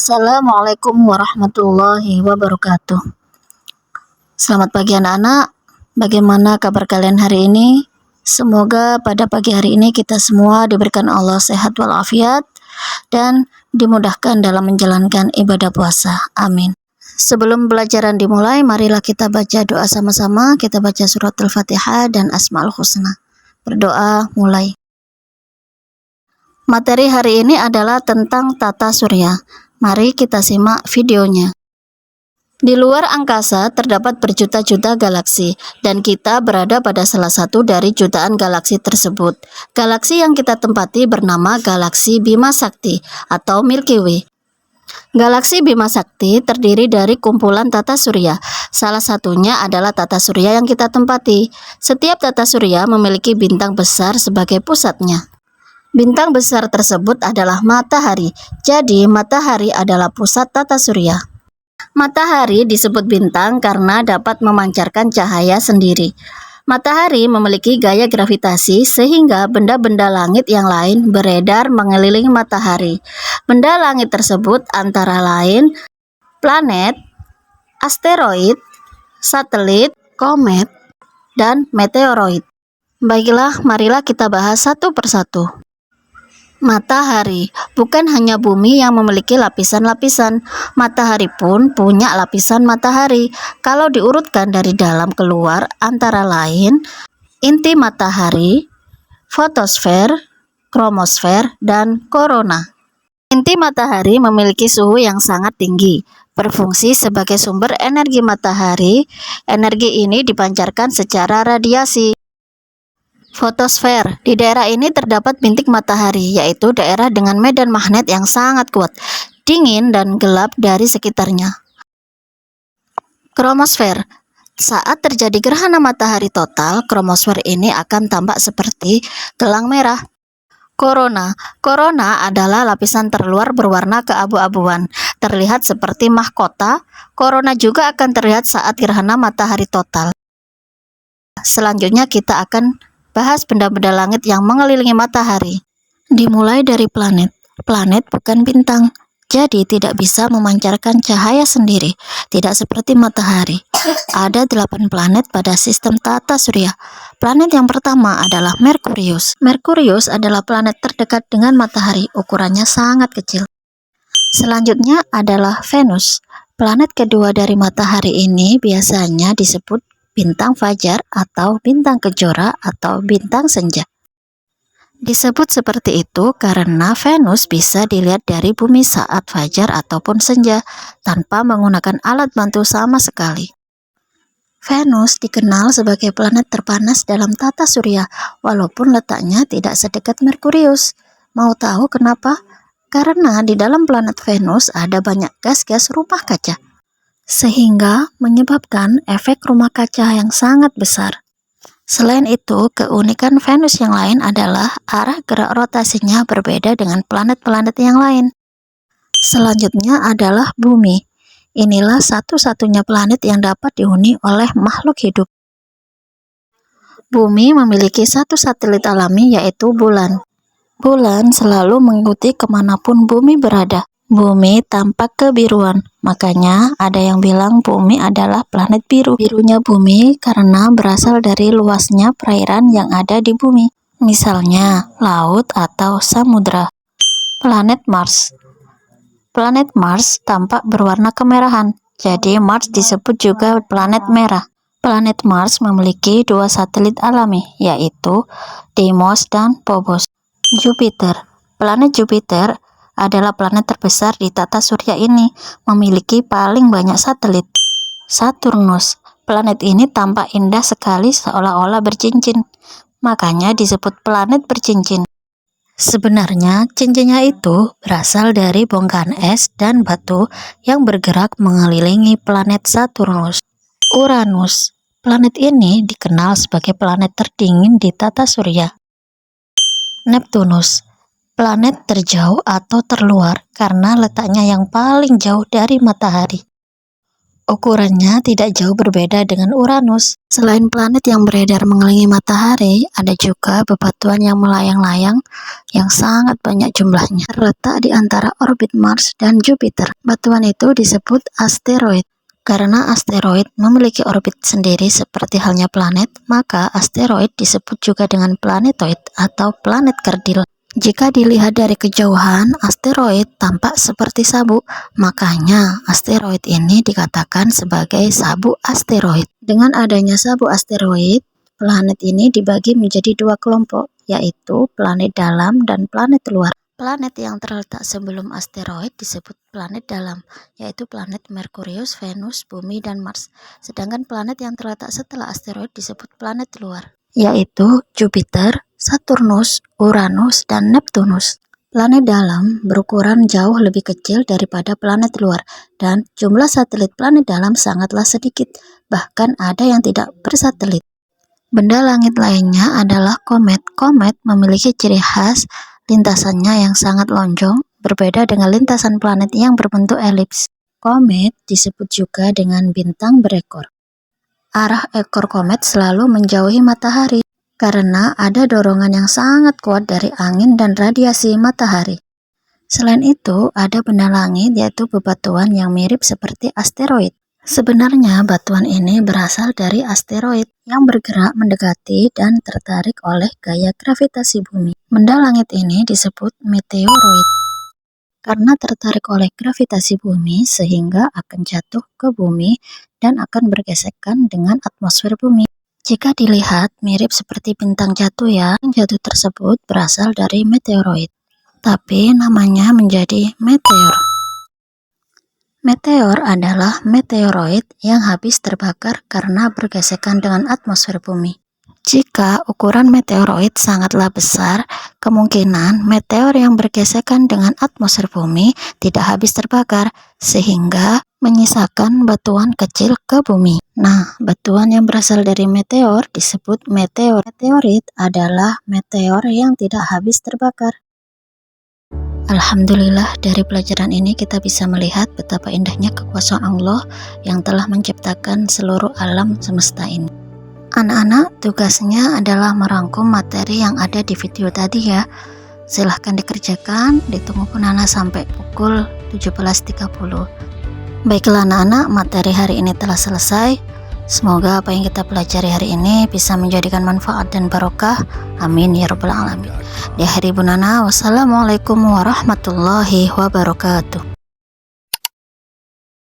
Assalamualaikum warahmatullahi wabarakatuh. Selamat pagi anak-anak. Bagaimana kabar kalian hari ini? Semoga pada pagi hari ini kita semua diberikan Allah sehat walafiat dan dimudahkan dalam menjalankan ibadah puasa. Amin. Sebelum pelajaran dimulai, marilah kita baca doa sama-sama. Kita baca surat Al-Fatihah dan Asmaul Husna. Berdoa mulai. Materi hari ini adalah tentang tata surya. Mari kita simak videonya. Di luar angkasa terdapat berjuta-juta galaksi, dan kita berada pada salah satu dari jutaan galaksi tersebut. Galaksi yang kita tempati bernama Galaksi Bima Sakti atau Milky Way. Galaksi Bima Sakti terdiri dari kumpulan tata surya. Salah satunya adalah tata surya yang kita tempati. Setiap tata surya memiliki bintang besar sebagai pusatnya. Bintang besar tersebut adalah matahari. Jadi, matahari adalah pusat tata surya. Matahari disebut bintang karena dapat memancarkan cahaya sendiri. Matahari memiliki gaya gravitasi sehingga benda-benda langit yang lain beredar mengelilingi matahari. Benda langit tersebut antara lain planet, asteroid, satelit, komet, dan meteoroid. Baiklah, marilah kita bahas satu persatu. Matahari bukan hanya bumi yang memiliki lapisan-lapisan. Matahari pun punya lapisan matahari. Kalau diurutkan dari dalam keluar, antara lain inti matahari, fotosfer, kromosfer, dan korona. Inti matahari memiliki suhu yang sangat tinggi, berfungsi sebagai sumber energi matahari. Energi ini dipancarkan secara radiasi. Fotosfer. Di daerah ini terdapat bintik matahari, yaitu daerah dengan medan magnet yang sangat kuat, dingin dan gelap dari sekitarnya. Kromosfer. Saat terjadi gerhana matahari total, kromosfer ini akan tampak seperti gelang merah. Korona. Korona adalah lapisan terluar berwarna keabu-abuan, terlihat seperti mahkota. Korona juga akan terlihat saat gerhana matahari total. Selanjutnya kita akan bahas benda-benda langit yang mengelilingi matahari. Dimulai dari planet. Planet bukan bintang, jadi tidak bisa memancarkan cahaya sendiri, tidak seperti matahari. Ada 8 planet pada sistem tata surya. Planet yang pertama adalah Merkurius. Merkurius adalah planet terdekat dengan matahari, ukurannya sangat kecil. Selanjutnya adalah Venus. Planet kedua dari matahari ini biasanya disebut bintang fajar atau bintang kejora atau bintang senja. Disebut seperti itu karena Venus bisa dilihat dari bumi saat fajar ataupun senja tanpa menggunakan alat bantu sama sekali. Venus dikenal sebagai planet terpanas dalam tata surya walaupun letaknya tidak sedekat Merkurius. Mau tahu kenapa? Karena di dalam planet Venus ada banyak gas-gas rumah kaca, sehingga menyebabkan efek rumah kaca yang sangat besar. Selain itu, keunikan Venus yang lain adalah arah gerak rotasinya berbeda dengan planet-planet yang lain. Selanjutnya adalah Bumi. Inilah satu-satunya planet yang dapat dihuni oleh makhluk hidup. Bumi memiliki satu satelit alami, yaitu bulan. Bulan selalu mengikuti kemanapun bumi berada. Bumi tampak kebiruan, makanya ada yang bilang bumi adalah planet biru. Birunya bumi karena berasal dari luasnya perairan yang ada di bumi, misalnya laut atau samudra. Planet Mars. Planet Mars tampak berwarna kemerahan, jadi Mars disebut juga planet merah. Planet Mars memiliki 2 satelit alami, yaitu Deimos dan Phobos. Jupiter. Planet Jupiter adalah planet terbesar di tata surya ini, memiliki paling banyak satelit. Saturnus. Planet ini tampak indah sekali seolah-olah bercincin, makanya disebut planet bercincin. Sebenarnya cincinnya itu berasal dari bongkahan es dan batu yang bergerak mengelilingi planet Saturnus. Uranus. Planet ini dikenal sebagai planet terdingin di tata surya. Neptunus. Planet terjauh atau terluar karena letaknya yang paling jauh dari matahari. Ukurannya tidak jauh berbeda dengan Uranus. Selain planet yang beredar mengelilingi matahari, ada juga bebatuan yang melayang-layang yang sangat banyak jumlahnya, terletak di antara orbit Mars dan Jupiter. Batuan itu disebut asteroid. Karena asteroid memiliki orbit sendiri seperti halnya planet, maka asteroid disebut juga dengan planetoid atau planet kerdil. Jika dilihat dari kejauhan, asteroid tampak seperti sabuk, makanya asteroid ini dikatakan sebagai sabuk asteroid. Dengan adanya sabuk asteroid, planet ini dibagi menjadi dua kelompok, yaitu planet dalam dan planet luar. Planet yang terletak sebelum asteroid disebut planet dalam, yaitu planet Merkurius, Venus, Bumi, dan Mars. Sedangkan planet yang terletak setelah asteroid disebut planet luar, yaitu Jupiter, Saturnus, Uranus, dan Neptunus. Planet dalam berukuran jauh lebih kecil daripada planet luar, dan jumlah satelit planet dalam sangatlah sedikit, bahkan ada yang tidak bersatelit. Benda langit lainnya adalah komet. Komet memiliki ciri khas lintasannya yang sangat lonjong, berbeda dengan lintasan planet yang berbentuk elips. Komet disebut juga dengan bintang berekor. Arah ekor komet selalu menjauhi matahari, karena ada dorongan yang sangat kuat dari angin dan radiasi matahari. Selain itu, ada benda langit yaitu bebatuan yang mirip seperti asteroid. Sebenarnya batuan ini berasal dari asteroid yang bergerak mendekati dan tertarik oleh gaya gravitasi bumi. Benda langit ini disebut meteoroid karena tertarik oleh gravitasi bumi sehingga akan jatuh ke bumi dan akan bergesekan dengan atmosfer bumi. Jika dilihat mirip seperti bintang jatuh ya, jatuh tersebut berasal dari meteoroid, tapi namanya menjadi meteor. Meteor adalah meteoroid yang habis terbakar karena bergesekan dengan atmosfer bumi. Jika ukuran meteoroid sangatlah besar, kemungkinan meteor yang bergesekan dengan atmosfer bumi tidak habis terbakar, sehingga menyisakan batuan kecil ke bumi. Nah, batuan yang berasal dari meteor disebut meteor. Meteorit adalah meteor yang tidak habis terbakar. Alhamdulillah, dari pelajaran ini kita bisa melihat betapa indahnya kekuasaan Allah yang telah menciptakan seluruh alam semesta ini. Anak-anak, tugasnya adalah merangkum materi yang ada di video tadi ya. Silahkan dikerjakan, ditunggu Punana sampai pukul 17.30. Baiklah anak-anak, materi hari ini telah selesai. Semoga apa yang kita pelajari hari ini bisa menjadikan manfaat dan barokah. Amin ya rabbal alamin. Di akhir Ibu Nana, wassalamualaikum warahmatullahi wabarakatuh.